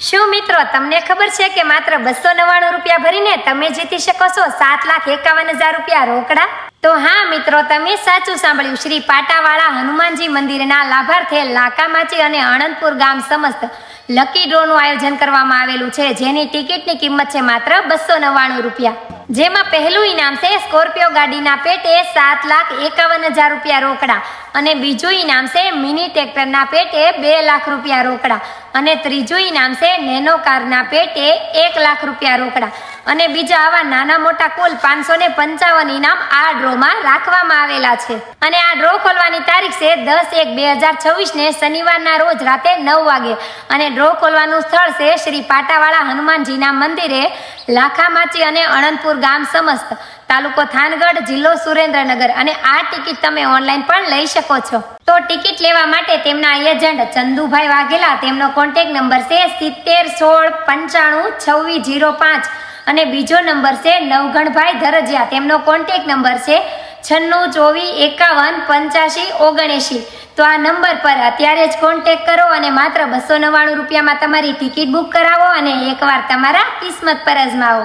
શું મિત્રો તમને ખબર છે કે માત્ર 299 રૂપિયા ભરીને તમે જીતી શકો છો 7,51,000 રૂપિયા રોકડા? તો હા મિત્રો, તમે સાચું સાંભળ્યું. શ્રી પાટાવાળા હનુમાનજી મંદિરના લાભાર્થે લાકામાચી અને આણંદપુર ગામ સમસ્ત લકી ડ્રોનું આયોજન કરવામાં આવેલું છે, જેની ટિકિટની કિંમત છે માત્ર 299 રૂપિયા. જેમાં પહેલું ઇનામ છે સ્કોર્પિયો ગાડીના પેટે 7,51,000 રૂપિયા રોકડા, અને બીજું ઇનામ છે મિની ટ્રેક્ટરના પેટે 2 લાખ રૂપિયા રોકડા, અને ત્રીજું ઇનામ છે નેનો કારના પેટે 1 લાખ રૂપિયા રોકડા, અને બીજા આવા નાના મોટા કુલ 555 ઇનામ આ ડ્રોમાં રાખવામાં આવેલા છે. અને આ ડ્રો ખોલવાની તારીખ છે 10/1/2026 ને શનિવારના રોજ રાતે 9 વાગે, અને ડ્રો ખોલવાનું સ્થળ છે શ્રી પાટાવાળા હનુમાનજીના મંદિરે, લાખામાચી અને આણંદપુર ગામ સમસ્ત, તાલુકો થાનગઢ, જિલ્લો સુરેન્દ્રનગર. અને આ ટિકિટ તમે ઓનલાઈન પણ લઈ શકો છો. તો ટિકિટ લેવા માટે તેમના એજન્ટ ચંદુભાઈ વાઘેલા, તેમનો કોન્ટેક્ટ નંબર છે 7016952605, અને બીજો નંબર છે નવગણભાઈ ધરજીયા, તેમનો કોન્ટેક્ટ નંબર છે 9624518579. તો આ નંબર પર અત્યારે જ કોન્ટેક્ટ કરો અને માત્ર 299 રૂપિયામાં તમારી ટિકિટ બુક કરાવો અને એકવાર તમારા કિસ્મત પર અજમાવો.